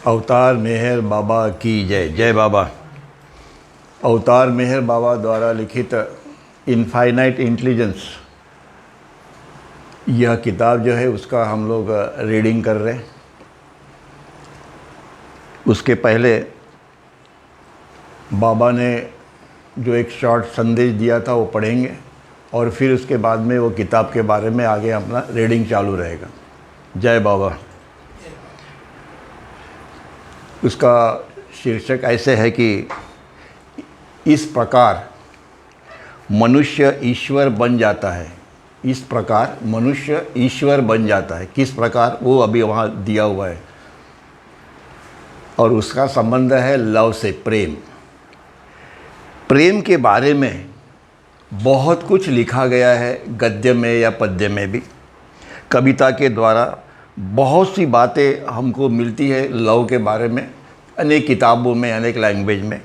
अवतार मेहर बाबा की जय। जय बाबा। अवतार मेहर बाबा द्वारा लिखित इनफाइनाइट इंटेलिजेंस, यह किताब जो है उसका हम लोग रीडिंग कर रहे हैं। उसके पहले बाबा ने जो एक शॉर्ट संदेश दिया था वो पढ़ेंगे और फिर उसके बाद में वो किताब के बारे में आगे अपना रीडिंग चालू रहेगा। जय बाबा। उसका शीर्षक ऐसे है कि इस प्रकार मनुष्य ईश्वर बन जाता है। इस प्रकार मनुष्य ईश्वर बन जाता है। किस प्रकार, वो अभी वहाँ दिया हुआ है और उसका संबंध है लव से, प्रेम। प्रेम के बारे में बहुत कुछ लिखा गया है, गद्य में या पद्य में भी, कविता के द्वारा बहुत सी बातें हमको मिलती है लव के बारे में, अनेक किताबों में, अनेक लैंग्वेज में।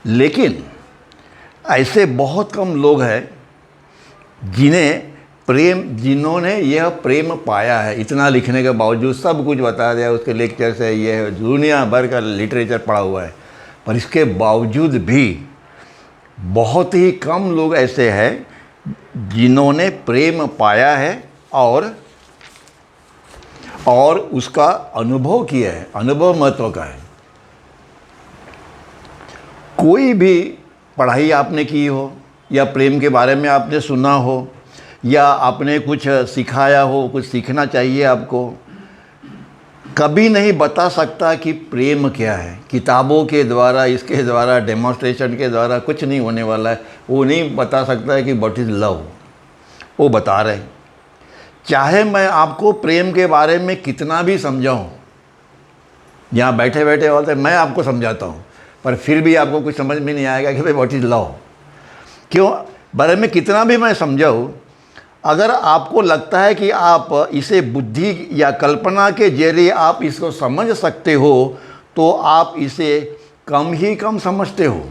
लेकिन ऐसे बहुत कम लोग हैं जिन्होंने यह प्रेम पाया है। इतना लिखने के बावजूद, सब कुछ बता दिया, उसके लेक्चर से ये है, दुनिया भर का लिटरेचर पढ़ा हुआ है, पर इसके बावजूद भी बहुत ही कम लोग ऐसे हैं जिन्होंने प्रेम पाया है और उसका अनुभव किया है। अनुभव महत्व का है। कोई भी पढ़ाई आपने की हो या प्रेम के बारे में आपने सुना हो या आपने कुछ सिखाया हो, कुछ सीखना चाहिए आपको, कभी नहीं बता सकता कि प्रेम क्या है। किताबों के द्वारा, इसके द्वारा, डेमोन्स्ट्रेशन के द्वारा कुछ नहीं होने वाला है। वो नहीं बता सकता है कि व्हाट इज़ लव। वो बता रहे हैं। चाहे मैं आपको प्रेम के बारे में कितना भी समझाऊं, यहाँ बैठे बैठे बोलते मैं आपको समझाता हूँ, पर फिर भी आपको कुछ समझ में नहीं आएगा कि भाई व्हाट इज़ लव। क्यों? बारे में कितना भी मैं समझाऊँ, अगर आपको लगता है कि आप इसे बुद्धि या कल्पना के जरिए आप इसको समझ सकते हो, तो आप इसे कम समझते हो।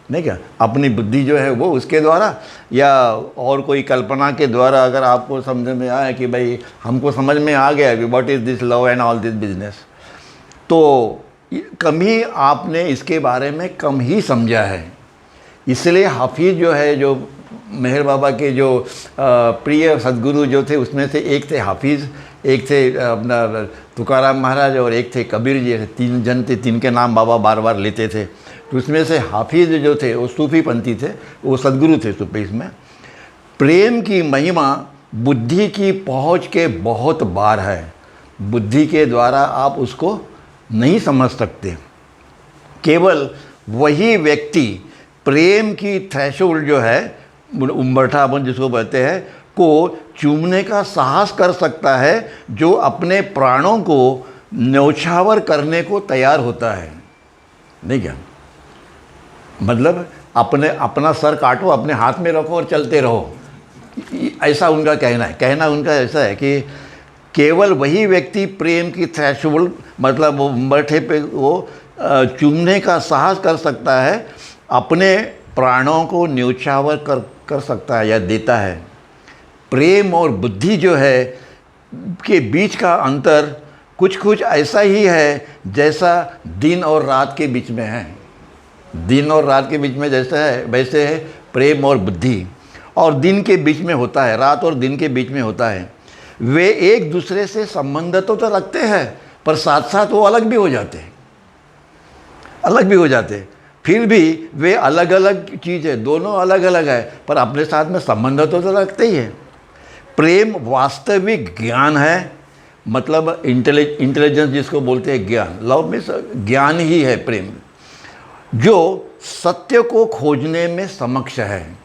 नहीं क्या? अपनी बुद्धि जो है वो उसके द्वारा या और कोई कल्पना के द्वारा अगर आपको समझ में आए कि भाई हमको समझ में आ गया कि what is this love and all this business, तो कम ही आपने इसके बारे में कम ही समझा है। इसलिए हाफिज़ जो है, जो मेहर बाबा के जो प्रिय सद्गुरु जो थे, उसमें से एक थे हाफिज़, एक थे अपना तुकाराम महाराज और एक थे कबीर जी। तीन जन थे, तीन के नाम बाबा बार बार लेते थे। तो उसमें से हाफिज़ जो थे वो सूफ़ी पंथी थे, वो सद्गुरु थे सूफ़ी में। प्रेम की महिमा बुद्धि की पहुंच के बहुत बाहर है। बुद्धि के द्वारा आप उसको नहीं समझ सकते। केवल वही व्यक्ति प्रेम की थ्रेशोल्ड जो है, उम्बरठा अपन जिसको कहते हैं, को चूमने का साहस कर सकता है, जो अपने प्राणों को न्यौछावर करने को तैयार होता है। नहीं क्या? मतलब अपना सर काटो, अपने हाथ में रखो और चलते रहो, ऐसा उनका कहना है। कहना उनका ऐसा है कि केवल वही व्यक्ति प्रेम की थ्रेशोल्ड, मतलब वो उम्बरठे पे वो चूमने का साहस कर सकता है, अपने प्राणों को न्यौछावर कर सकता है या देता है। प्रेम और बुद्धि जो है के बीच का अंतर कुछ ऐसा ही है जैसा दिन और रात के बीच में है। दिन और रात के बीच में जैसा है वैसे है प्रेम और बुद्धि। और दिन के बीच में होता है, रात और दिन के बीच में होता है। वे एक दूसरे से संबंध तो रखते हैं, पर साथ साथ वो अलग भी हो जाते हैं। फिर भी वे अलग अलग चीज़ है, दोनों अलग अलग है, पर अपने साथ में संबंध तो रखते ही है। प्रेम वास्तविक ज्ञान है, मतलब इंटेलिजेंस जिसको बोलते हैं, ज्ञान। लव में ज्ञान ही है प्रेम, जो सत्य को खोजने में समक्ष है।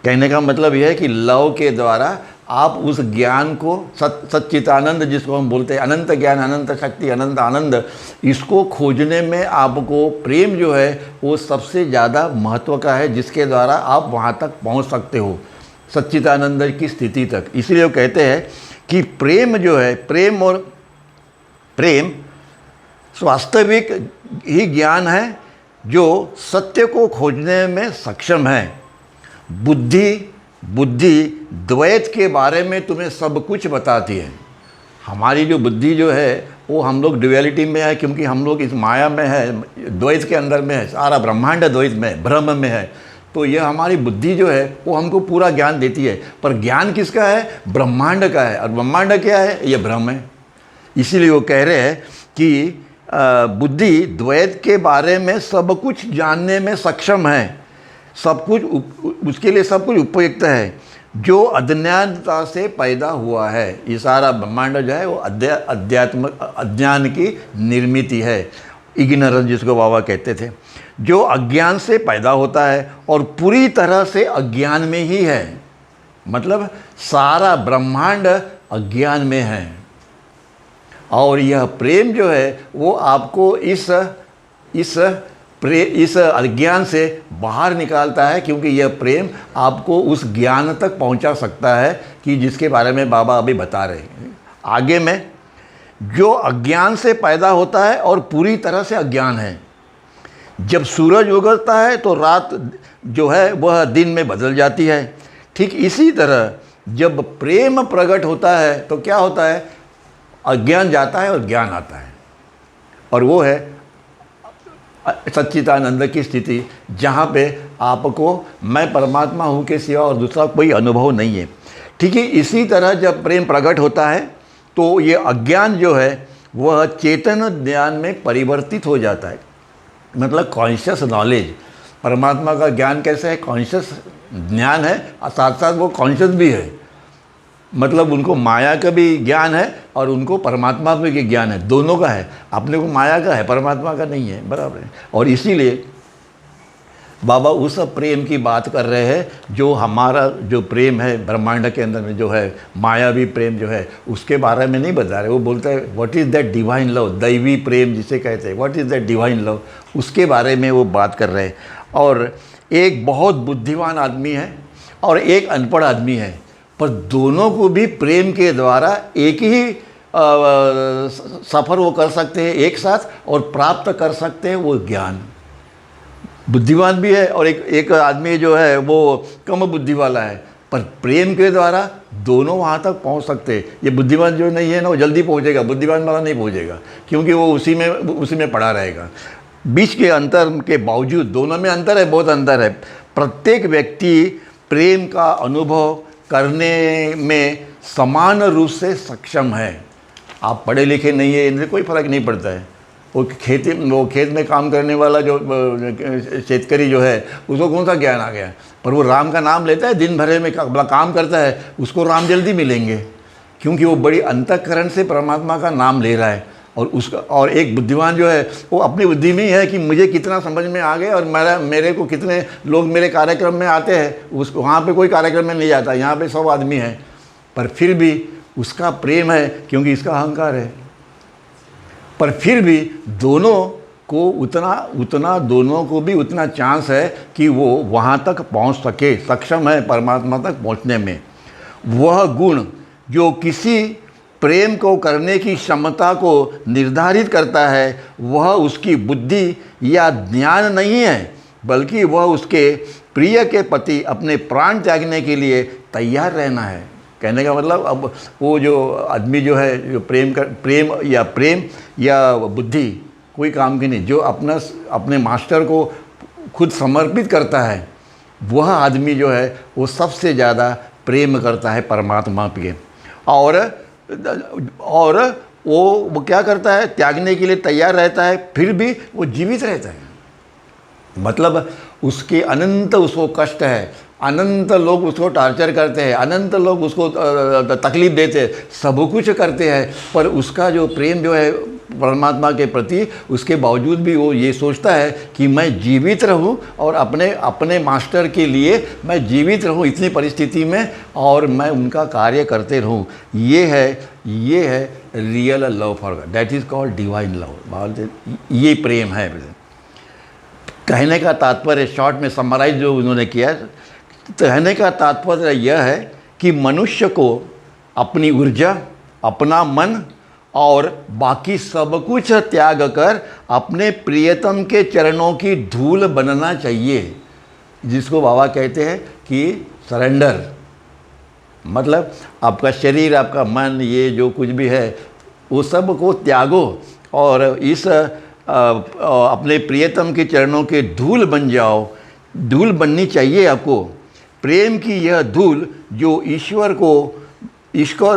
कहने का मतलब यह है कि लव के द्वारा आप उस ज्ञान को, सच्चिदानंद जिसको हम बोलते हैं, अनंत ज्ञान, अनंत शक्ति, अनंत आनंद, इसको खोजने में आपको प्रेम जो है वो सबसे ज़्यादा महत्व का है, जिसके द्वारा आप वहाँ तक पहुँच सकते हो, सच्चिदानंद की स्थिति तक। इसलिए वो कहते हैं कि प्रेम जो है, प्रेम वास्तविक ही ज्ञान है, जो सत्य को खोजने में सक्षम है। बुद्धि द्वैत के बारे में तुम्हें सब कुछ बताती है। हमारी जो बुद्धि जो है वो हम लोग ड्युअलिटी में है, क्योंकि हम लोग इस माया में है, द्वैत के अंदर में है, सारा ब्रह्मांड द्वैत में, भ्रम में है। तो यह हमारी बुद्धि जो है वो हमको पूरा ज्ञान देती है, पर ज्ञान किसका है? ब्रह्मांड का है। और ब्रह्मांड क्या है? ये भ्रम है। इसीलिए वो कह रहे हैं कि बुद्धि द्वैत के बारे में सब कुछ जानने में सक्षम है, सब कुछ उसके लिए सब कुछ उपयुक्त है, जो अज्ञानता से पैदा हुआ है। ये सारा ब्रह्मांड जो है वो अज्ञान की निर्मित है, इग्नोरेंस जिसको बाबा कहते थे, जो अज्ञान से पैदा होता है और पूरी तरह से अज्ञान में ही है। मतलब सारा ब्रह्मांड अज्ञान में है, और यह प्रेम जो है वो आपको इस अज्ञान से बाहर निकालता है, क्योंकि यह प्रेम आपको उस ज्ञान तक पहुंचा सकता है कि जिसके बारे में बाबा अभी बता रहे हैं आगे में, जो अज्ञान से पैदा होता है और पूरी तरह से अज्ञान है। जब सूरज उगता है तो रात जो है वह दिन में बदल जाती है। ठीक इसी तरह जब प्रेम प्रकट होता है तो क्या होता है? अज्ञान जाता है और ज्ञान आता है, और वो है सच्चिदानंद की स्थिति, जहाँ पे आपको मैं परमात्मा हूँ के सिवा और दूसरा कोई अनुभव नहीं है। ठीक है, इसी तरह जब प्रेम प्रकट होता है तो ये अज्ञान जो है वह चेतन ज्ञान में परिवर्तित हो जाता है। मतलब कॉन्शियस नॉलेज, परमात्मा का ज्ञान कैसे है? कॉन्शियस ज्ञान है, और साथ साथ वो कॉन्शियस भी है। मतलब उनको माया का भी ज्ञान है और उनको परमात्मा का भी ज्ञान है, दोनों का है। अपने को माया का है, परमात्मा का नहीं है, बराबर है। और इसीलिए बाबा उस प्रेम की बात कर रहे हैं जो हमारा जो प्रेम है ब्रह्मांड के अंदर में जो है, मायावी प्रेम जो है, उसके बारे में नहीं बता रहे। वो बोलते हैं what is that divine love, दैवी प्रेम जिसे कहते हैं, what is that divine love, उसके बारे में वो बात कर रहे हैं। और एक बहुत बुद्धिमान आदमी है और एक अनपढ़ आदमी है, पर दोनों को भी प्रेम के द्वारा एक ही सफ़र वो कर सकते हैं एक साथ, और प्राप्त कर सकते हैं वो ज्ञान। बुद्धिमान भी है और एक आदमी जो है वो कम बुद्धि वाला है, पर प्रेम के द्वारा दोनों वहाँ तक पहुँच सकते हैं। ये बुद्धिमान जो नहीं है ना वो जल्दी पहुँचेगा, बुद्धिमान वाला नहीं पहुँचेगा, क्योंकि वो उसी में पड़ा रहेगा। बीच के अंतर के बावजूद दोनों में अंतर है, बहुत अंतर है। प्रत्येक व्यक्ति प्रेम का अनुभव करने में समान रूप से सक्षम है। आप पढ़े लिखे नहीं है, इनसे कोई फ़र्क नहीं पड़ता है। वो खेत में काम करने वाला जो शेतकरी जो है उसको कौन सा ज्ञान आ गया, पर वो राम का नाम लेता है, दिन भर में काम करता है, उसको राम जल्दी मिलेंगे, क्योंकि वो बड़ी अंतःकरण से परमात्मा का नाम ले रहा है। और एक बुद्धिमान जो है वो अपनी बुद्धि में ही है कि मुझे कितना समझ में आ गया और मेरे को कितने लोग मेरे कार्यक्रम में आते हैं। उसको वहाँ पे कोई कार्यक्रम में नहीं जाता, यहाँ पे 100 आदमी हैं, पर फिर भी उसका प्रेम है, क्योंकि इसका अहंकार है। पर फिर भी दोनों को भी उतना चांस है कि वो वहाँ तक पहुँच सके, सक्षम है परमात्मा तक पहुँचने में। वह गुण जो किसी प्रेम को करने की क्षमता को निर्धारित करता है, वह उसकी बुद्धि या ज्ञान नहीं है, बल्कि वह उसके प्रिय के प्रति अपने प्राण त्यागने के लिए तैयार रहना है। कहने का मतलब अब वो जो आदमी जो है जो प्रेम या बुद्धि कोई काम की नहीं, जो अपने मास्टर को खुद समर्पित करता है, वह आदमी जो है वो सबसे ज़्यादा प्रेम करता है परमात्मा पे। और वो क्या करता है? त्यागने के लिए तैयार रहता है, फिर भी वो जीवित रहता है। मतलब उसके अनंत उसको कष्ट है, अनंत लोग उसको टॉर्चर करते हैं, अनंत लोग उसको तकलीफ़ देते हैं, सब कुछ करते हैं, पर उसका जो प्रेम जो है परमात्मा के प्रति, उसके बावजूद भी वो ये सोचता है कि मैं जीवित रहूं और अपने मास्टर के लिए मैं जीवित रहूं इतनी परिस्थिति में, और मैं उनका कार्य करते रहूं। ये है real love for God, that is called divine love. ये प्रेम है। कहने का तात्पर्य शॉर्ट में समराइज जो उन्होंने किया, कहने का तात्पर्य यह है कि मनुष्य को अपनी ऊर्जा, अपना मन और बाकी सब कुछ त्याग कर अपने प्रियतम के चरणों की धूल बनना चाहिए, जिसको बाबा कहते हैं कि सरेंडर। मतलब आपका शरीर, आपका मन, ये जो कुछ भी है, वो सब को त्यागो और इस अपने प्रियतम के चरणों के धूल बन जाओ। धूल बननी चाहिए आपको, प्रेम की यह धूल जो ईश्वर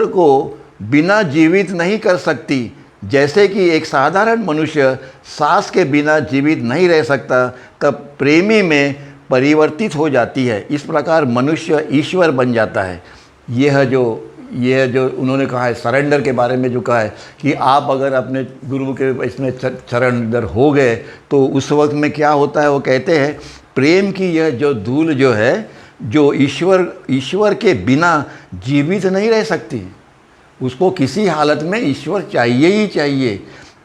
को बिना जीवित नहीं कर सकती। जैसे कि एक साधारण मनुष्य सांस के बिना जीवित नहीं रह सकता, तब प्रेमी में परिवर्तित हो जाती है। इस प्रकार मनुष्य ईश्वर बन जाता है। यह जो उन्होंने कहा है सरेंडर के बारे में, जो कहा है कि आप अगर अपने गुरु के इसमें सरेंडर हो गए तो उस वक्त में क्या होता है, वो कहते हैं प्रेम की यह जो धूल जो है, जो ईश्वर के बिना जीवित नहीं रह सकती। उसको किसी हालत में ईश्वर चाहिए ही चाहिए।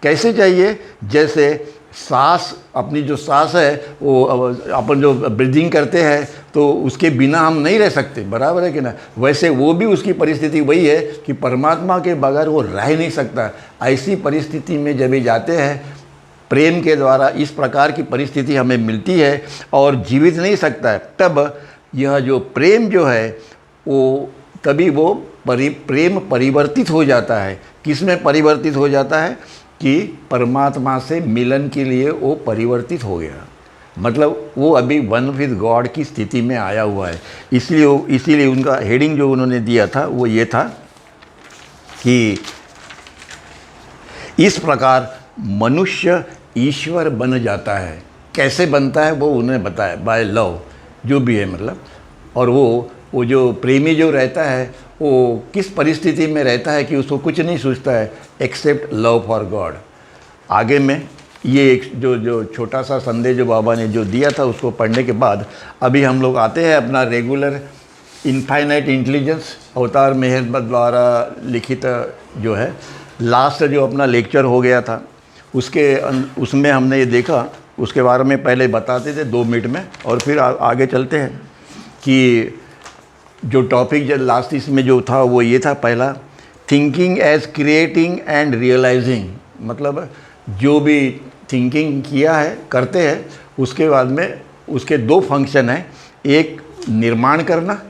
कैसे चाहिए? जैसे सांस, अपनी जो सांस है वो अपन जो ब्रीदिंग करते हैं तो उसके बिना हम नहीं रह सकते, बराबर है कि ना। वैसे वो भी उसकी परिस्थिति वही है कि परमात्मा के बगैर वो रह नहीं सकता। ऐसी परिस्थिति में जब भी जाते हैं, प्रेम के द्वारा इस प्रकार की परिस्थिति हमें मिलती है और जीवित नहीं सकता है, तब यह जो प्रेम जो है वो तभी वो प्रेम परिवर्तित हो जाता है। किस में परिवर्तित हो जाता है? कि परमात्मा से मिलन के लिए वो परिवर्तित हो गया, मतलब वो अभी वन विद गॉड की स्थिति में आया हुआ है। इसीलिए उनका हेडिंग जो उन्होंने दिया था वो ये था कि इस प्रकार मनुष्य ईश्वर बन जाता है। कैसे बनता है वो उन्होंने बताया, बाय लव जो भी है मतलब। और वो जो प्रेमी जो रहता है वो किस परिस्थिति में रहता है कि उसको कुछ नहीं सोचता है एक्सेप्ट लव फॉर गॉड। आगे में ये एक जो छोटा सा संदेश जो बाबा ने जो दिया था उसको पढ़ने के बाद अभी हम लोग आते हैं अपना रेगुलर इनफाइनाइट इंटेलिजेंस अवतार मेहर द्वारा लिखित जो है लास्ट जो अपना लेक्चर हो गया था उसमें हमने ये देखा, उसके बारे में पहले बताते थे 2 मिनट में और फिर आगे चलते हैं कि जो टॉपिक जो लास्ट इसमें जो था वो ये था, पहला thinking as creating and realising. मतलब जो भी थिंकिंग किया है करते हैं उसके बाद में उसके 2 फंक्शन हैं। एक निर्माण करना,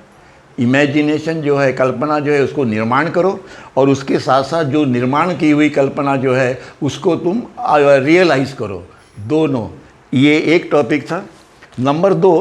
इमेजिनेशन जो है कल्पना जो है उसको निर्माण करो, और उसके साथ साथ जो निर्माण की हुई कल्पना जो है उसको तुम रियलाइज़ करो। दोनों, ये एक टॉपिक था। नंबर 2,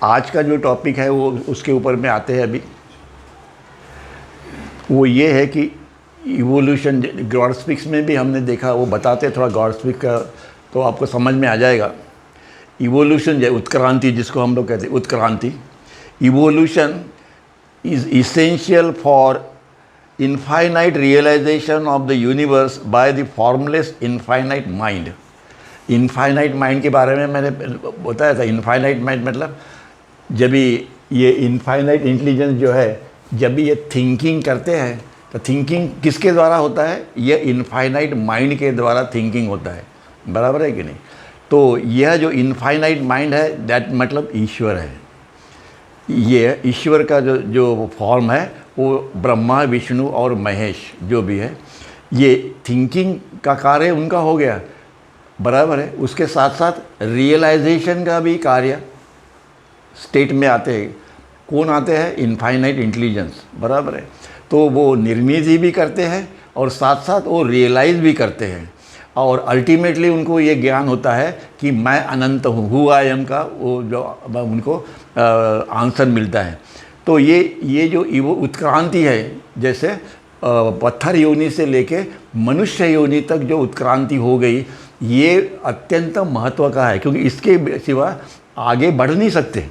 आज का जो टॉपिक है वो उसके ऊपर में आते हैं अभी। वो ये है कि इवोल्यूशन, गॉड स्पीक्स में भी हमने देखा, वो बताते हैं थोड़ा गॉड स्पीक का तो आपको समझ में आ जाएगा। इवोल्यूशन जो उत्क्रांति जिसको हम लोग कहते हैं उत्क्रांति, evolution is essential for infinite realisation of the universe by the formless infinite mind. Infinite mind के बारे में मैंने बताया था। इनफाइनाइट माइंड मतलब जब भी ये इनफाइनाइट इंटेलिजेंस जो है जब भी ये थिंकिंग करते हैं तो थिंकिंग किसके द्वारा होता है? ये इनफाइनाइट माइंड के द्वारा थिंकिंग होता है, बराबर है कि नहीं। तो यह जो इनफाइनाइट माइंड है दैट मतलब ईश्वर है। ये ईश्वर का जो फॉर्म है वो ब्रह्मा विष्णु और महेश जो भी है, ये थिंकिंग का कार्य उनका हो गया, बराबर है। उसके साथ साथ रियलाइजेशन का भी कार्य स्टेट में आते हैं। कौन आते हैं? इनफाइनाइट इंटेलिजेंस, बराबर है। तो वो निर्मित भी करते हैं और साथ साथ वो रियलाइज़ भी करते हैं, और अल्टीमेटली उनको ये ज्ञान होता है कि मैं अनंत हूँ, हु आई एम का वो जो उनको आंसर मिलता है। तो ये जो उत्क्रांति है, जैसे पत्थर योनि से लेके मनुष्य योनि तक जो उत्क्रांति हो गई, ये अत्यंत महत्व का है, क्योंकि इसके सिवा आगे बढ़ नहीं सकते।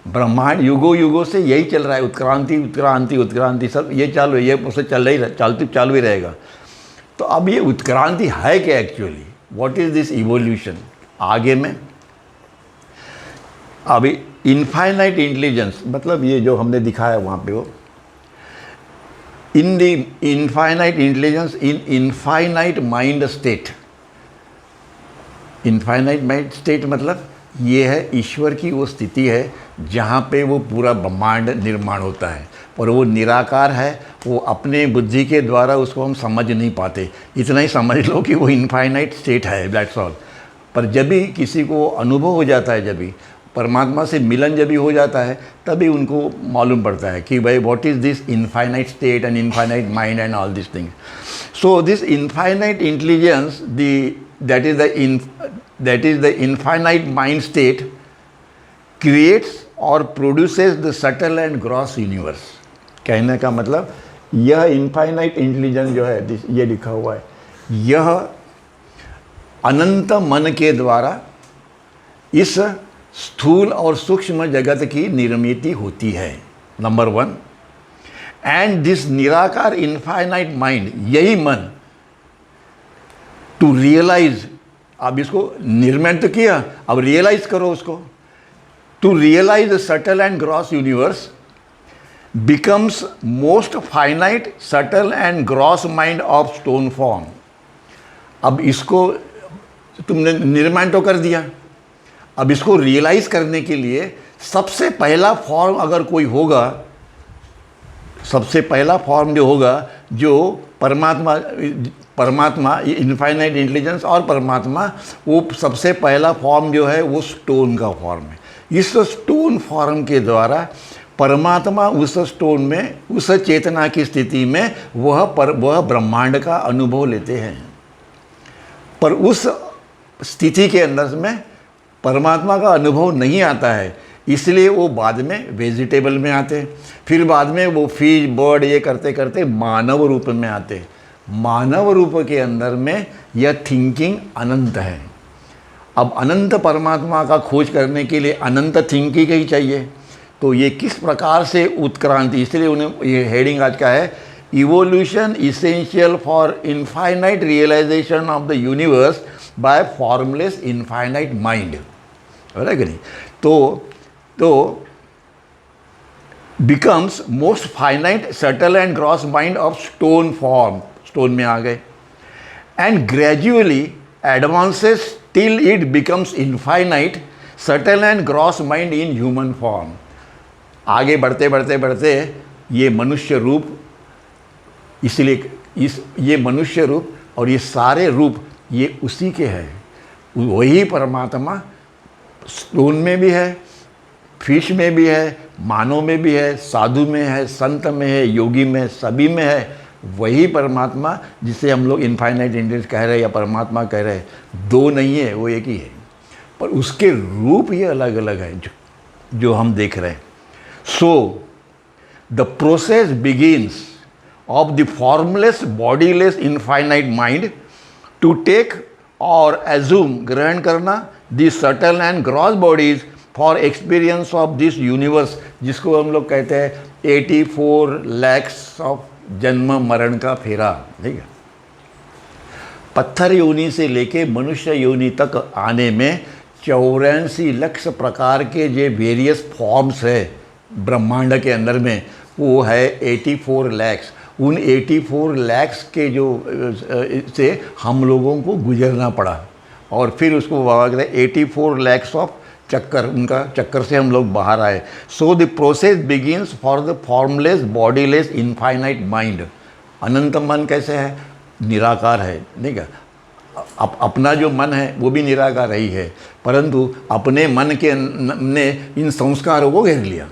ब्रह्मांड युगों से यही चल रहा है, उत्क्रांति सब ये चालू है, ये उससे चालू ही रहेगा। तो अब ये उत्क्रांति है क्या actually? What is this evolution? आगे में अभी इनफाइनाइट इंटेलिजेंस मतलब ये जो हमने दिखाया वहाँ पे, वो in the infinite intelligence in infinite mind state. Infinite mind state मतलब ये है ईश्वर की वो स्थिति है जहाँ पे वो पूरा ब्रह्मांड निर्माण होता है, पर वो निराकार है, वो अपने बुद्धि के द्वारा उसको हम समझ नहीं पाते। इतना ही समझ लो कि वो इनफाइनाइट स्टेट है, दैट्स ऑल। पर जब भी किसी को अनुभव हो जाता है, जब भी परमात्मा से मिलन जब भी हो जाता है, तभी उनको मालूम पड़ता है कि भाई what is this infinite state and infinite mind and all this things. So this infinite intelligence, that is the infinite mind state creates or produces the subtle and gross universe। कहने का मतलब यह इनफाइनाइट इंटेलिजेंस जो है, ये लिखा हुआ है, यह अनंत मन के द्वारा इस स्थूल और सूक्ष्म जगत की निर्मिति होती है, नंबर 1। एंड दिस निराकार इनफाइनाइट माइंड, यही मन टू रियलाइज, अब इसको निर्माण तो किया, अब रियलाइज करो उसको, to realise the subtle and gross universe becomes most finite subtle and gross mind of stone form. अब इसको तुमने निर्माण तो कर दिया, अब इसको रियलाइज करने के लिए सबसे पहला फॉर्म अगर कोई होगा, सबसे पहला फॉर्म जो होगा, जो परमात्मा इनफाइनाइट इंटेलिजेंस और परमात्मा, वो सबसे पहला फॉर्म जो है वो स्टोन का फॉर्म है। इस स्टोन फॉर्म के द्वारा परमात्मा उस स्टोन में, उस चेतना की स्थिति में वह ब्रह्मांड का अनुभव लेते हैं। पर उस स्थिति के अंदर में परमात्मा का अनुभव नहीं आता है, इसलिए वो बाद में वेजिटेबल में आते, फिर बाद में वो फिश बर्ड ये करते करते मानव रूप में आते। मानव रूप के अंदर में यह थिंकिंग अनंत है। अब अनंत परमात्मा का खोज करने के लिए अनंत थिंकिंग ही चाहिए। तो ये किस प्रकार से उत्क्रांति, इसलिए उन्हें ये हेडिंग आज का है, evolution essential for infinite realisation of the universe by formless infinite mind, है कि नहीं। तो becomes most finite subtle and gross mind of stone form, stone में आ गए, and gradually advances till it becomes infinite subtle and gross mind in human form. आगे बढ़ते बढ़ते बढ़ते ये मनुष्य रूप, इसलिए ये मनुष्य रूप और ये सारे रूप ये उसी के हैं। वही परमात्मा स्टोन में भी है, फिश में भी है, मानव में भी है, साधु में है, संत में है, योगी में, सभी में है। वही परमात्मा जिसे हम लोग इनफाइनाइट इंटेलिजेंस कह रहे हैं या परमात्मा कह रहे हैं, दो नहीं है, वो एक ही है, पर उसके रूप ये अलग अलग है जो हम देख रहे हैं। So the process begins of the formless bodiless infinite mind to take और एज्यूम, ग्रहण करना, the subtle and gross bodies for experience of this universe, जिसको हम लोग कहते हैं 84 lakhs ऑफ जन्म मरण का फेरा, ठीक है। पत्थर योनि से लेके मनुष्य योनि तक आने में 84 लाख प्रकार के जो वेरियस फॉर्म्स है ब्रह्मांड के अंदर में, वो है 84 lakhs। उन 84 lakhs के जो से हम लोगों को गुजरना पड़ा, और फिर उसको 84 lakhs ऑफ चक्कर, उनका चक्कर से हम लोग बाहर आए। So the process begins for the formless bodiless infinite mind. अनंत मन कैसे है? निराकार है, नहीं क्या। अपना जो मन है वो भी निराकार ही है, परंतु अपने मन के ने इन संस्कारों को घेर लिया,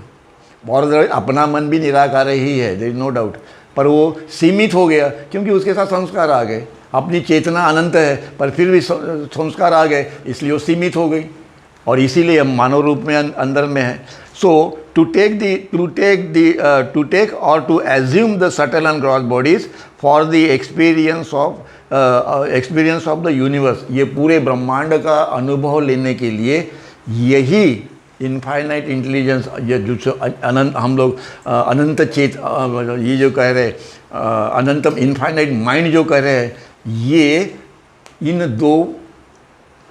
और अपना मन भी निराकार ही है, देयर इज नो डाउट, पर वो सीमित हो गया क्योंकि उसके साथ संस्कार आ गए। अपनी चेतना अनंत है पर फिर भी संस्कार आ गए, इसलिए वो सीमित हो गई, और इसीलिए हम मानव रूप में अंदर में है। सो टू टेक और to assume the subtle and gross bodies for the experience of the universe, ये पूरे ब्रह्मांड का अनुभव लेने के लिए यही इनफाइनाइट इंटेलिजेंस, ये जो अनंत हम लोग अनंत चेत ये जो कह रहे अनंतम इनफाइनाइट माइंड जो कह रहे हैं, ये इन दो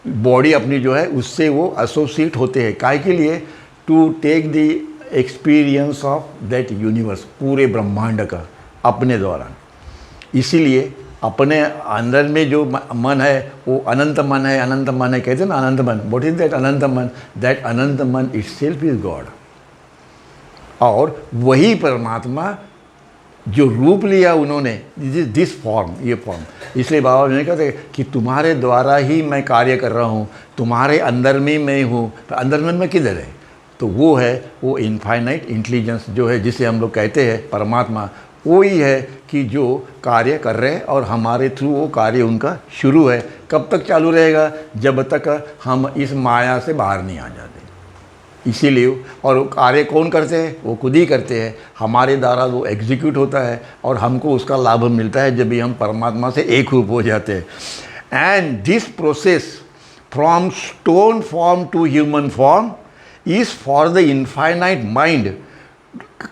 बॉडी अपनी जो है उससे वो एसोसिएट होते हैं। काय के लिए? To take the experience of that universe, पूरे ब्रह्मांड का अपने द्वारा। इसीलिए अपने अंदर में जो मन है वो अनंत मन है, अनंत मन है, कहते हैं ना अनंत मन। व्हाट इज दैट अनंत मन? दैट अनंत मन इटसेल्फ इज गॉड। और वही परमात्मा जो रूप लिया उन्होंने, दिस फॉर्म, ये फॉर्म। इसलिए बाबा ने कहते कि तुम्हारे द्वारा ही मैं कार्य कर रहा हूँ, तुम्हारे अंदर में मैं हूँ। तो अंदर में किधर है? तो वो है वो इनफाइनाइट इंटेलिजेंस जो है, जिसे हम लोग कहते हैं परमात्मा। वो ही है कि जो कार्य कर रहे हैं और हमारे थ्रू वो कार्य उनका शुरू है। कब तक चालू रहेगा? जब तक हम इस माया से बाहर नहीं आ जाते। इसीलिए, और वो कार्य कौन करते हैं? वो खुद ही करते हैं, हमारे द्वारा वो एग्जीक्यूट होता है और हमको उसका लाभ मिलता है जब भी हम परमात्मा से एक रूप हो जाते हैं। And this process from stone form to human form is for the infinite mind.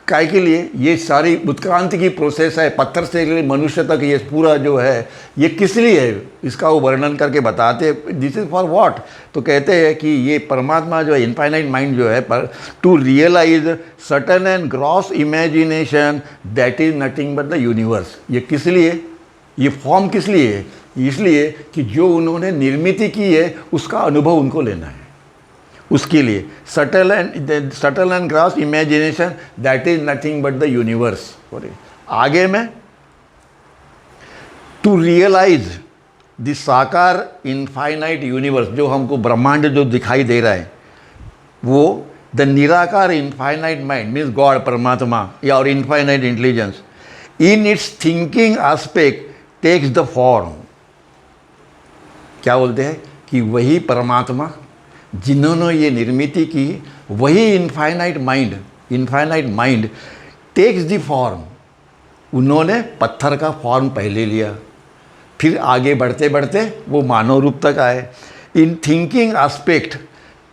काय के लिए? ये सारी उत्क्रांति की प्रोसेस है, पत्थर से लेकर मनुष्य तक ये पूरा जो है ये किस लिए है, इसका वो वर्णन करके बताते। This is for what? तो कहते हैं कि ये परमात्मा जो है, इनफाइनाइट माइंड जो है, पर to realise certain and gross imagination that is nothing but the universe. ये किस लिए, ये फॉर्म किस लिए है? इसलिए कि जो उन्होंने निर्मित की है उसका अनुभव उनको लेना है, उसके लिए। Subtle and gross imagination that is nothing but the universe. आगे में टू रियलाइज द साकार इनफाइनाइट यूनिवर्स, जो हमको ब्रह्मांड जो दिखाई दे रहा है, वो द निराकार इनफाइनाइट माइंड मीन्स गॉड, परमात्मा या और infinite intelligence in its thinking aspect takes the form. क्या बोलते हैं कि वही परमात्मा जिन्होंने ये निर्मित की, वही infinite mind takes the form. उन्होंने पत्थर का फॉर्म पहले लिया, फिर आगे बढ़ते बढ़ते वो मानव रूप तक आए। In thinking aspect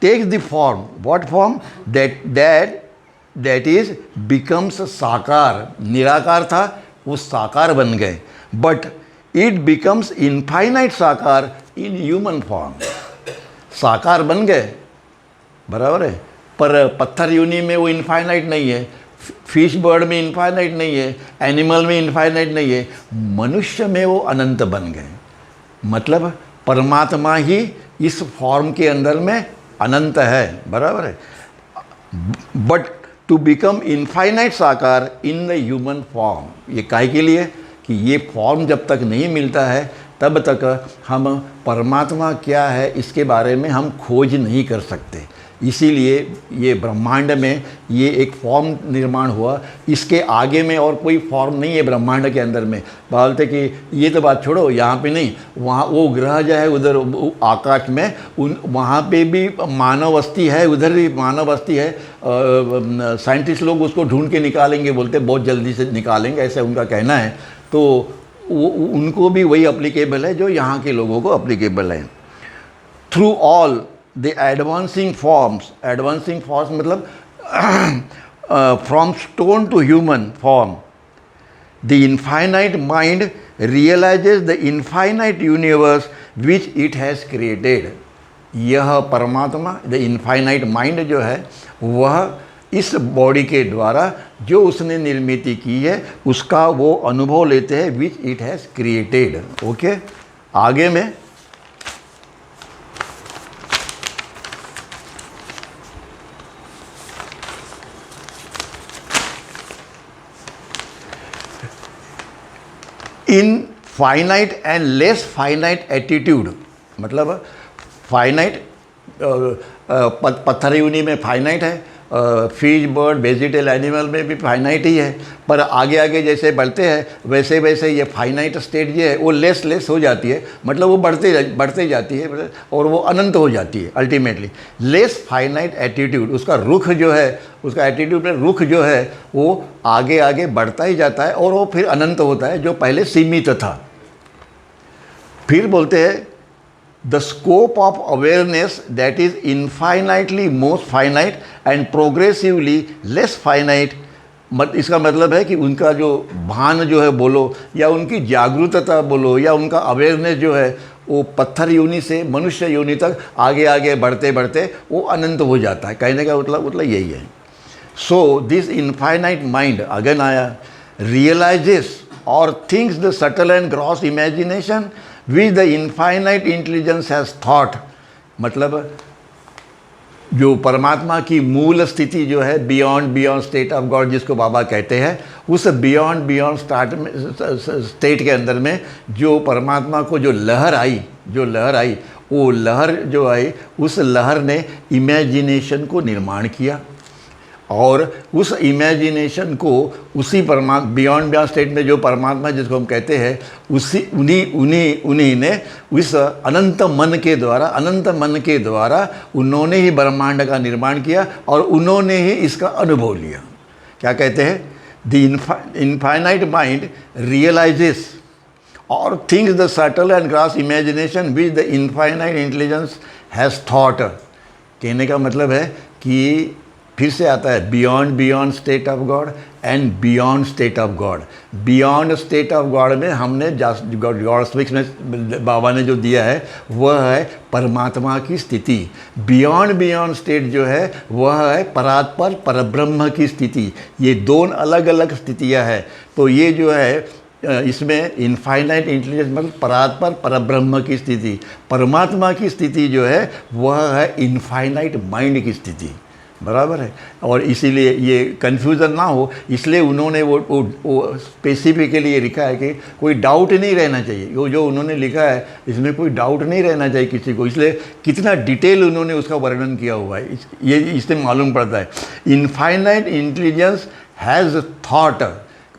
takes the form, what form? That is becomes साकार। निराकार था, वो साकार बन गए, बट इट बिकम्स इनफाइनाइट साकार इन ह्यूमन फॉर्म। साकार बन गए, बराबर है, पर पत्थर योनि में वो इनफाइनाइट नहीं है, फिश बर्ड में इनफाइनाइट नहीं है, एनिमल में इनफाइनाइट नहीं है, मनुष्य में वो अनंत बन गए। मतलब परमात्मा ही इस फॉर्म के अंदर में अनंत है, बराबर है। बट टू बिकम इनफाइनाइट साकार इन द ह्यूमन फॉर्म। ये काहे के लिए? कि ये फॉर्म जब तक नहीं मिलता है तब तक हम परमात्मा क्या है इसके बारे में हम खोज नहीं कर सकते। इसीलिए ये ब्रह्मांड में ये एक फॉर्म निर्माण हुआ, इसके आगे में और कोई फॉर्म नहीं है ब्रह्मांड के अंदर में। बोलते कि ये तो बात छोड़ो, यहाँ पे नहीं, वहाँ वो ग्रह जो है उधर आकाश में, वहाँ पे भी मानव बस्ती है, उधर भी मानव बस्ती है। साइंटिस्ट लोग उसको ढूंढ के निकालेंगे, बोलते बहुत जल्दी से निकालेंगे, ऐसा उनका कहना है। तो वो उनको भी वही अप्लीकेबल है जो यहाँ के लोगों को अप्लीकेबल है। Through all the advancing forms मतलब from stone to human form, the infinite mind realizes the infinite universe which it has created. यह परमात्मा, द इनफाइनाइट माइंड जो है, वह इस बॉडी के द्वारा जो उसने निर्मित की है उसका वो अनुभव लेते हैं, विच इट हैज़ क्रिएटेड। ओके, आगे में इन finite and less finite attitude. मतलब फाइनाइट पत्थर योनि में फाइनाइट है, फिश बर्ड वेजिटेबल एनिमल में भी फाइनाइट ही है, पर आगे आगे जैसे बढ़ते हैं वैसे वैसे ये फाइनाइट स्टेट जो है वो लेस हो जाती है। मतलब वो बढ़ते जाती है और वो अनंत हो जाती है अल्टीमेटली। लेस फाइनाइट एटीट्यूड, उसका रुख जो है, उसका एटीट्यूड में रुख जो है वो आगे आगे बढ़ता ही जाता है और वो फिर अनंत होता है, जो पहले सीमित था। फिर बोलते हैं the scope of awareness that is infinitely most finite and progressively less finite। इसका मतलब है कि उनका जो भान जो है बोलो, या उनकी जागरूकता बोलो, या उनका अवेयरनेस जो है वो पत्थर योनि से मनुष्य योनि तक आगे आगे बढ़ते बढ़ते वो अनंत हो जाता है। कहने का मतलब यही है। So this infinite mind, again आया, realises or things the subtle and gross imagination which the infinite intelligence has thought। मतलब जो परमात्मा की मूल स्थिति जो है बियॉन्ड स्टेट ऑफ गॉड जिसको बाबा कहते हैं, उस बियॉन्ड स्टेट के अंदर में जो परमात्मा को जो लहर आई वो लहर जो आई, उस लहर ने इमेजिनेशन को निर्माण किया और उस इमेजिनेशन को उसी बियॉन्ड स्टेट में जो परमात्मा जिसको हम कहते हैं उन्हीं ने उस अनंत मन के द्वारा उन्होंने ही ब्रह्मांड का निर्माण किया और उन्होंने ही इसका अनुभव लिया। क्या कहते हैं? द इनफाइनाइट माइंड रियलाइजेस और things the subtle and gross imagination which the infinite intelligence has thought. कहने का मतलब है कि फिर से आता है beyond state of God and beyond state of God. Beyond state of God में हमने गॉड स्पीक्स में बाबा ने जो दिया है वह है परमात्मा की स्थिति। बियॉन्ड स्टेट जो है वह है परात्पर परब्रह्म की स्थिति। ये दोनों अलग अलग स्थितियां हैं। तो ये जो है इसमें इनफाइनाइट इंटेलिजेंस मतलब परात्पर परब्रह्म की स्थिति, परमात्मा की स्थिति जो है वह है इनफाइनाइट माइंड की स्थिति। बराबर है। और इसीलिए ये कन्फ्यूज़न ना हो इसलिए उन्होंने वो स्पेसिफिकली ये लिखा है कि कोई डाउट नहीं रहना चाहिए। वो जो उन्होंने लिखा है इसमें कोई डाउट नहीं रहना चाहिए किसी को, इसलिए कितना डिटेल उन्होंने उसका वर्णन किया हुआ है ये इससे मालूम पड़ता है। इनफाइनाइट इंटेलिजेंस हैज़ थॉट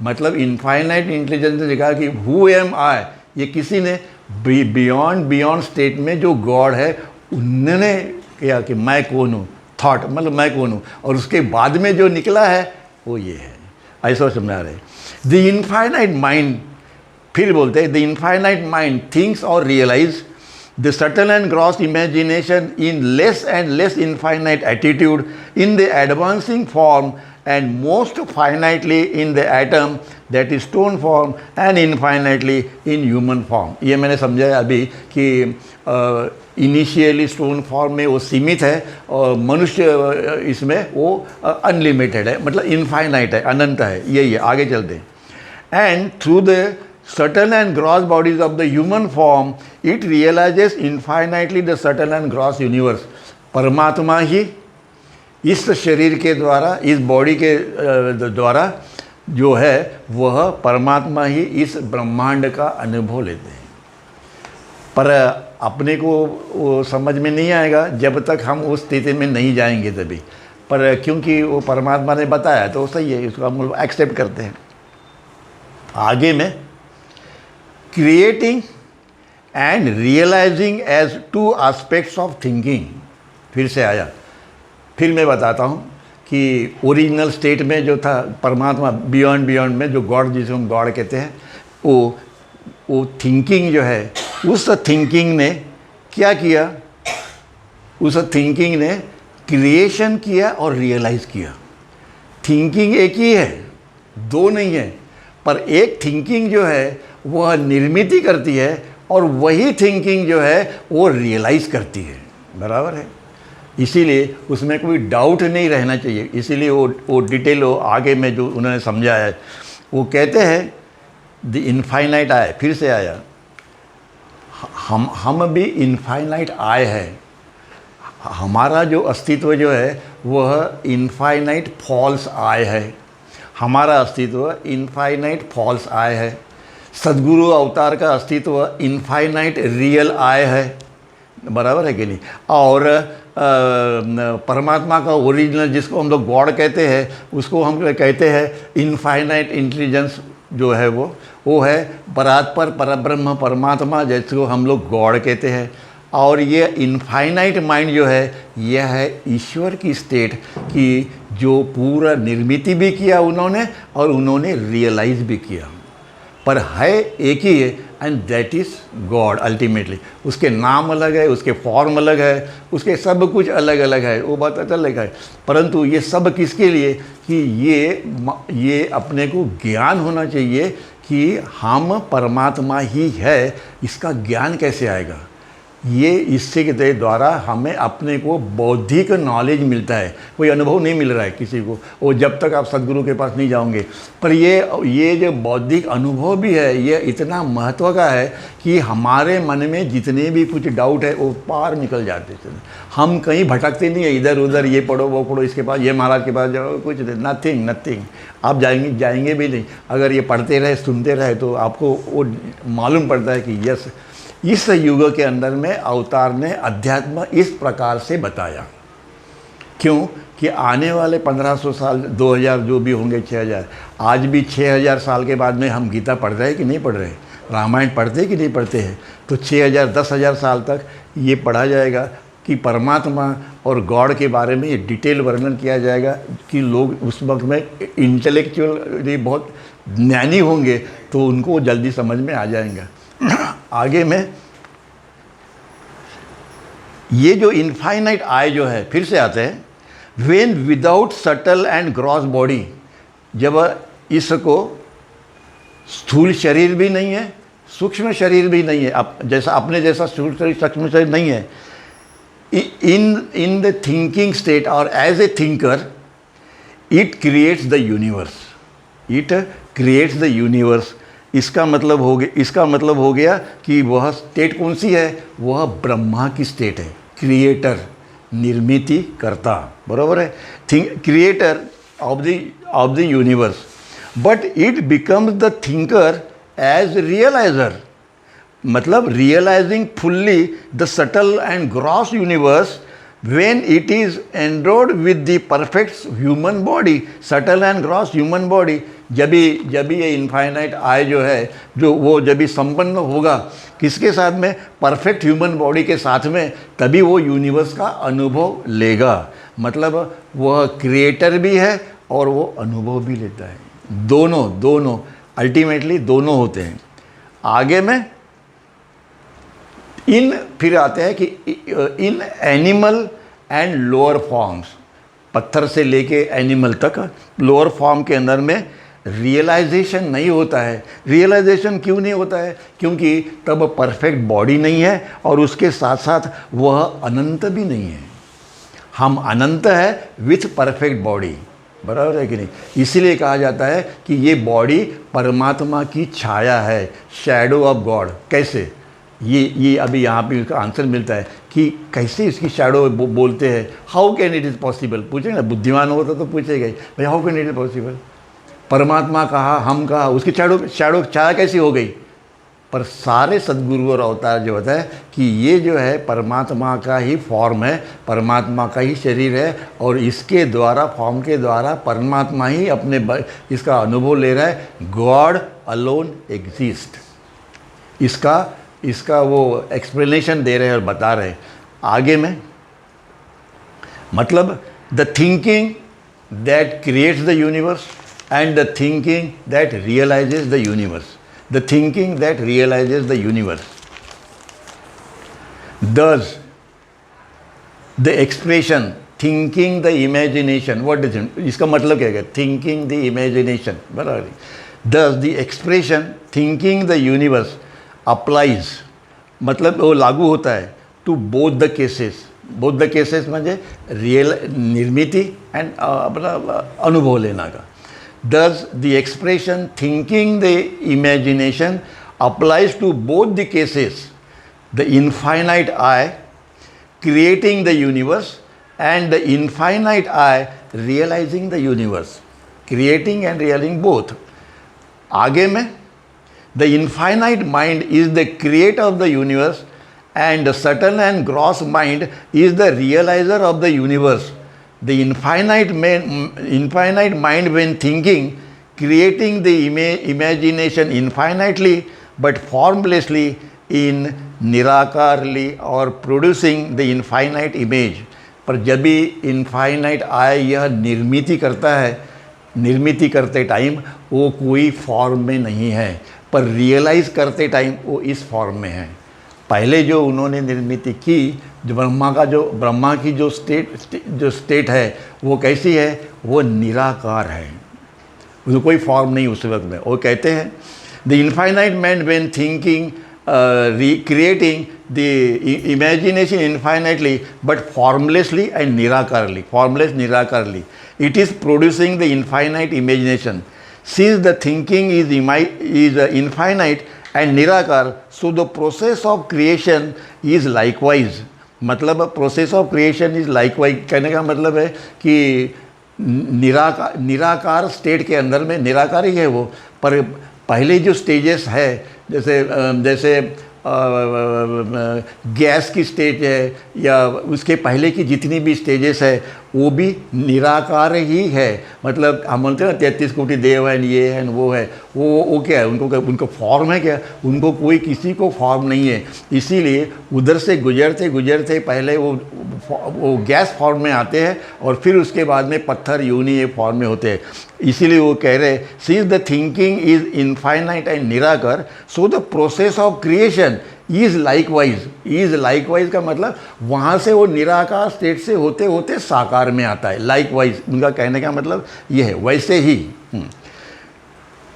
मतलब इनफाइनाइट इंटेलिजेंस ने लिखा कि हु एम आई, ये किसी ने बियॉन्ड स्टेट में जो गॉड है उन्होंने किया कि मैं कौन हूँ, थॉट मतलब मैं कौन हूँ, और उसके बाद में जो निकला है वो ये है। ऐसा समझा रहे। द इनफाइनाइट माइंड, फिर बोलते हैं द इनफाइनाइट माइंड थिंक्स और realise the subtle and gross imagination in less and less infinite attitude in the advancing form and most finitely in the atom that is stone form and infinitely in human form। ये मैंने समझाया अभी कि initially stone form में वो सीमित है और मनुष्य इसमें वो अनलिमिटेड है, मतलब इनफाइनाइट है, अनंत है। यही है, आगे चलते हैं। And through the subtle and gross bodies of the human form it realizes infinitely the subtle and gross universe। परमात्मा ही इस शरीर के द्वारा, इस बॉडी के द्वारा जो है वह परमात्मा ही इस ब्रह्मांड का अनुभव लेते हैं। पर अपने को वो समझ में नहीं आएगा जब तक हम उस स्थिति में नहीं जाएंगे तभी। पर क्योंकि वो परमात्मा ने बताया तो सही है, इसको हम एक्सेप्ट करते हैं। आगे में creating and realising as two aspects of thinking, फिर से आया। फिर मैं बताता हूँ कि ओरिजिनल स्टेट में जो था परमात्मा बियॉन्ड में जो गॉड जिसे हम गॉड कहते हैं वो थिंकिंग जो है, उस थिंकिंग ने क्या किया, उस थिंकिंग ने क्रिएशन किया और रियलाइज़ किया। थिंकिंग एक ही है, दो नहीं है, पर एक थिंकिंग जो है वह निर्मित करती है और वही थिंकिंग जो है वो रियलाइज़ करती है। बराबर है। इसीलिए उसमें कोई डाउट नहीं रहना चाहिए। इसीलिए वो डिटेल वो आगे में जो उन्होंने समझाया है, वो कहते हैं द इनफाइनाइट आए, फिर से आया। हम भी इनफाइनाइट आए हैं। हमारा जो अस्तित्व जो है वह इनफाइनाइट फॉल्स आए है। हमारा अस्तित्व इनफाइनाइट फॉल्स आए है। सदगुरु अवतार का अस्तित्व इनफाइनाइट रियल आए है। बराबर है कि नहीं? और परमात्मा का ओरिजिनल जिसको हम लोग गॉड कहते हैं उसको हम कहते हैं इनफाइनाइट इंटेलिजेंस जो है वो है परात्पर परब्रह्म परमात्मा, जिसको हम लोग गॉड कहते हैं। और ये इनफाइनाइट माइंड जो है यह है ईश्वर की स्टेट की जो पूरा निर्मित भी किया उन्होंने और उन्होंने रियलाइज़ भी किया। पर है एक ही है and that is God ultimately. उसके नाम अलग है, उसके फॉर्म अलग है, उसके सब कुछ अलग अलग है, वो बात अलग है। परंतु ये सब किसके लिए कि ये अपने को ज्ञान होना चाहिए कि हम परमात्मा ही है। इसका ज्ञान कैसे आएगा? ये इससे के द्वारा हमें अपने को बौद्धिक नॉलेज मिलता है, कोई अनुभव नहीं मिल रहा है किसी को, और जब तक आप सदगुरु के पास नहीं जाओगे। पर ये जो बौद्धिक अनुभव भी है, ये इतना महत्व का है कि हमारे मन में जितने भी कुछ डाउट है वो पार निकल जाते हैं। हम कहीं भटकते नहीं है इधर उधर, ये पढ़ो वो पढ़ो, इसके पास, ये महाराज के पास जाओ, कुछ नथिंग नथिंग। आप जाएंगे भी नहीं। अगर ये पढ़ते रहे सुनते रहे तो आपको वो मालूम पड़ता है कि यस, इस युग के अंदर में अवतार ने अध्यात्म इस प्रकार से बताया। क्यों कि आने वाले 1500 साल, 2000 जो भी होंगे, 6000, आज भी 6000 साल के बाद में हम गीता पढ़ रहे हैं कि नहीं पढ़ रहे हैं, रामायण पढ़ते हैं कि नहीं पढ़ते हैं। तो 6000 10,000 साल तक ये पढ़ा जाएगा कि परमात्मा और गॉड के बारे में ये डिटेल वर्णन किया जाएगा कि लोग उस वक्त में इंटेलेक्चुअल बहुत ज्ञानी होंगे तो उनको जल्दी समझ में आ जाएगा। आगे में ये जो इनफाइनाइट आई जो है, फिर से आते हैं, when without subtle and gross body, जब इसको स्थूल शरीर भी नहीं है, सूक्ष्म शरीर भी नहीं है, जैसा अपने जैसा स्थूल शरीर सूक्ष्म शरीर नहीं है, इन द थिंकिंग स्टेट और as a thinker it creates the universe, it creates the universe. इसका मतलब हो गया कि वह स्टेट कौन सी है, वह ब्रह्मा की स्टेट है, क्रिएटर, निर्मिति करता, बराबर है, creator of the universe. But it becomes the thinker as realizer, मतलब realizing fully the subtle and gross universe when it is endowed with the perfect human body, subtle and gross human body, जब भी ये infinite आई जो है, जो वो जब भी संपन्न होगा किसके साथ में, परफेक्ट ह्यूमन बॉडी के साथ में, तभी वो यूनिवर्स का अनुभव लेगा। मतलब वह क्रिएटर भी है और वो अनुभव भी लेता है, दोनों अल्टीमेटली दोनों होते हैं। आगे में फिर आते हैं कि in animal and lower forms, पत्थर से लेके एनिमल तक लोअर फॉर्म के अंदर में रियलाइजेशन नहीं होता है। रियलाइजेशन क्यों नहीं होता है? क्योंकि तब परफेक्ट बॉडी नहीं है और उसके साथ साथ वह अनंत भी नहीं है। हम अनंत है विथ परफेक्ट बॉडी, बराबर है कि नहीं? इसीलिए कहा जाता है कि ये बॉडी परमात्मा की छाया है, शैडो ऑफ गॉड। कैसे? ये अभी यहाँ पे उसका आंसर मिलता है कि कैसे इसकी शैडो बोलते हैं। How can it is possible? पूछेंगे ना, बुद्धिमान होता तो पूछेगा ही भाई, how can it is possible? परमात्मा कहा, हम कहा, उसकी शैडो छाया कैसी हो गई? पर सारे सद्गुरु और अवतार जो होता है कि ये जो है परमात्मा का ही फॉर्म है, परमात्मा का ही शरीर है और इसके द्वारा, फॉर्म के द्वारा परमात्मा ही अपने इसका अनुभव ले रहा है। गॉड अलोन एग्जिस्ट, इसका वो एक्सप्लेनेशन दे रहे हैं और बता रहे हैं। आगे में मतलब the thinking that creates the universe and the thinking that realises the universe, the thinking that realizes the universe. Thus, the expression thinking the imagination, what is it? इसका मतलब क्या है? Thinking the imagination, बराबर। Thus, the expression thinking the universe applies, मतलब वो लागू होता है to both the cases. both the cases म्हणजे रियल निर्मिति एंड अपना अनुभव लेना का। Thus, the expression thinking the imagination applies to both the cases, the infinite I creating the universe and the infinite I realizing the universe, creating and realizing both. आगे में the infinite mind is the creator of the universe and the subtle and gross mind is the realizer of the universe. The infinite mind when thinking, creating the imagination infinitely but formlessly in निराकारली और producing the infinite image. पर जब भी infinite आए यह निर्मिति करता है, निर्मिति करते time वो कोई फॉर्म में नहीं है, पर रियलाइज़ करते टाइम वो इस फॉर्म में है। पहले जो उन्होंने निर्मिति की, जो ब्रह्मा की जो स्टेट है वो कैसी है? वो निराकार है, उसको कोई फॉर्म नहीं उस वक्त में। वो कहते हैं the infinite man when thinking creating the imagination infinitely but formlessly and nirakarly, formless nirakarly. It is producing the infinite imagination. Since the thinking is infinite and nirakar, so the process of creation is likewise. मतलब process of creation is likewise, कहने का मतलब है कि निराकार state के अंदर में निराकार ही है वो, पर पहले जो स्टेजेस है जैसे गैस की स्टेज है या उसके पहले की जितनी भी स्टेजेस है वो भी निराकार ही है। मतलब हम बोलते हैं ना 33 कोटि देव है, ये है वो है, वो क्या है, उनको फॉर्म है क्या? उनको कोई किसी को फॉर्म नहीं है। इसीलिए उधर से गुजरते गुजरते पहले वो गैस फॉर्म में आते हैं और फिर उसके बाद में पत्थर यूनी ये फॉर्म में होते हैं। इसीलिए वो कह रहे हैं since the thinking is infinite and Nirakar, so the process of creation is likewise का मतलब वहाँ से वो निराकार स्टेट से होते होते साकार में आता है। लाइकवाइज उनका कहने का मतलब ये है, वैसे ही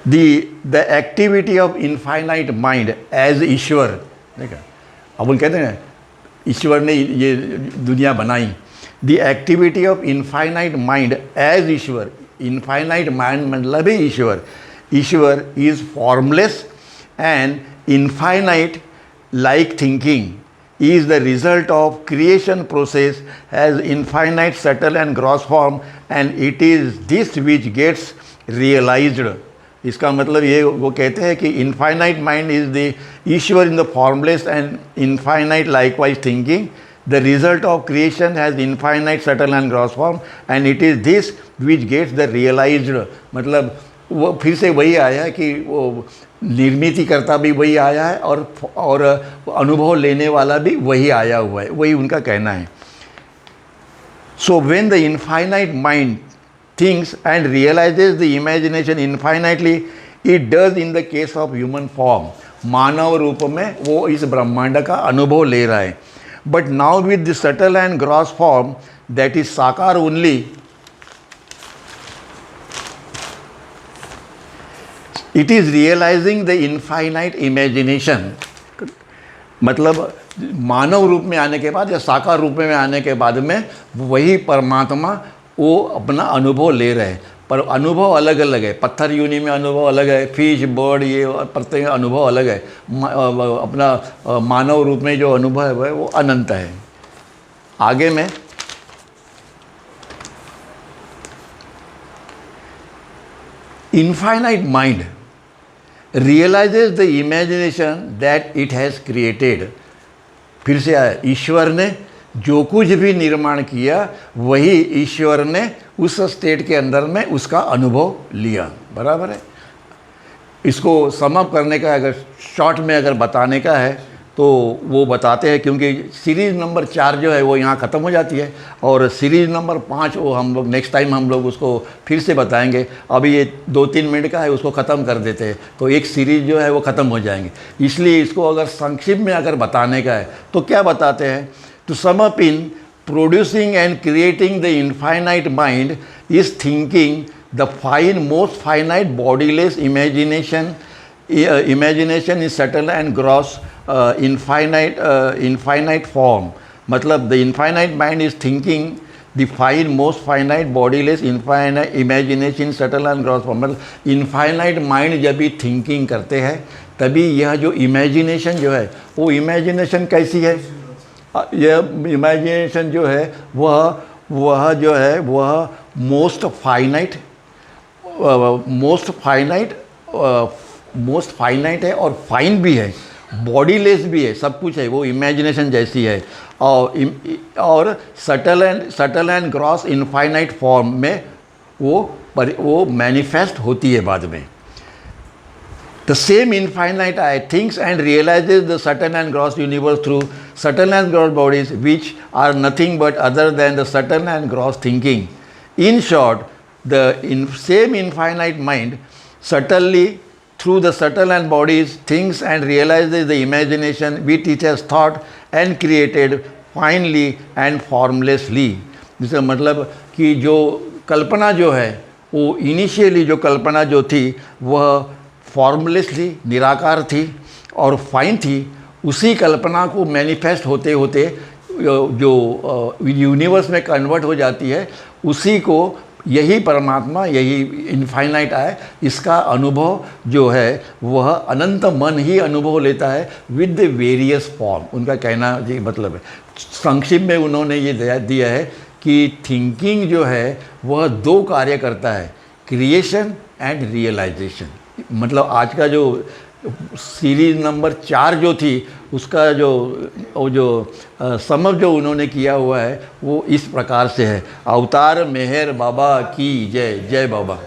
the activity of infinite mind as ईश्वर, देखा अब उन कहते हैं ईश्वर ने ये दुनिया बनाई। The activity of infinite mind as ईश्वर, इनफाइनाइट माइंड मतलब ही ईश्वर is formless and infinite like thinking is the result of creation process has infinite subtle and gross form and it is this which gets realized। इसका मतलब ये वो कहते हैं कि infinite mind is the Ishwar in the formless and infinite likewise thinking, the result of creation has infinite subtle and gross form and it is this which gets the realized। मतलब वो फिर से वही आया कि वो निर्मित करता भी वही आया है और अनुभव लेने वाला भी वही आया हुआ है, वही उनका कहना है। So when the infinite mind thinks and realises the imagination infinitely, it does in the case of human form, मानव रूप में वो इस ब्रह्मांड का अनुभव ले रहा है। But now with the subtle and gross form that is साकार only, it is realizing the infinite imagination. मतलब मानव रूप में आने के बाद या साकार रूप में आने के बाद में वही परमात्मा वो अपना अनुभव ले रहे हैं, पर अनुभव अलग अलग है। पत्थर यूनि में अनुभव अलग है, फिश बर्ड ये प्रत्येक अनुभव अलग है। अपना मानव रूप में जो अनुभव है वो अनंत है। आगे में infinite mind realizes the imagination that it has created। फिर से आया, ईश्वर ने जो कुछ भी निर्माण किया वही ईश्वर ने उस स्टेट के अंदर में उसका अनुभव लिया। बराबर है। इसको समअप करने का अगर शॉर्ट में अगर बताने का है तो वो बताते हैं, क्योंकि सीरीज़ नंबर 4 जो है वो यहाँ ख़त्म हो जाती है और सीरीज़ नंबर 5 वो हम लोग नेक्स्ट टाइम हम लोग उसको फिर से बताएंगे। अभी ये 2-3 मिनट का है, उसको ख़त्म कर देते हैं तो एक सीरीज़ जो है वो ख़त्म हो जाएंगे। इसलिए इसको अगर संक्षिप्त में अगर बताने का है तो क्या बताते हैं, to sum up in producing and creating the infinite mind is thinking the fine most finite bodiless imagination is subtle and gross infinite form। मतलब the infinite mind is thinking the fine most finite bodiless infinite imagination subtle and gross form। मतलब infinite mind जब भी thinking करते हैं तभी यह जो imagination जो है वो imagination कैसी है, यह imagination जो है वह जो है वह most finite है और fine भी है, बॉडीलेस भी है, सब कुछ है, वो इमेजिनेशन जैसी है। और subtle and gross infinite form में वो मैनिफेस्ट होती है बाद में। The same infinite I thinks and realises the subtle and gross universe through subtle and gross bodies which are nothing but other than the subtle and gross thinking. In short the same infinite mind suddenly through the subtle and bodies thinks and realizes the imagination which it has thought and created finely and formlessly। जिसका मतलब कि जो कल्पना जो है वो initially जो कल्पना जो थी वह फॉर्मलेस थी, निराकार थी और फाइन थी, उसी कल्पना को मैनिफेस्ट होते होते जो यूनिवर्स में कन्वर्ट हो जाती है, उसी को यही परमात्मा, यही इनफाइनाइट है, इसका अनुभव जो है वह अनंत मन ही अनुभव लेता है विद द वेरियस फॉर्म। उनका कहना जी मतलब है, संक्षिप्त में उन्होंने ये दिया है कि थिंकिंग जो है वह दो कार्य करता है, क्रिएशन एंड रियलाइजेशन। मतलब आज का जो सीरीज नंबर 4 जो थी उसका जो समझ जो उन्होंने किया हुआ है वो इस प्रकार से है। अवतार मेहर बाबा की जय, जय बाबा।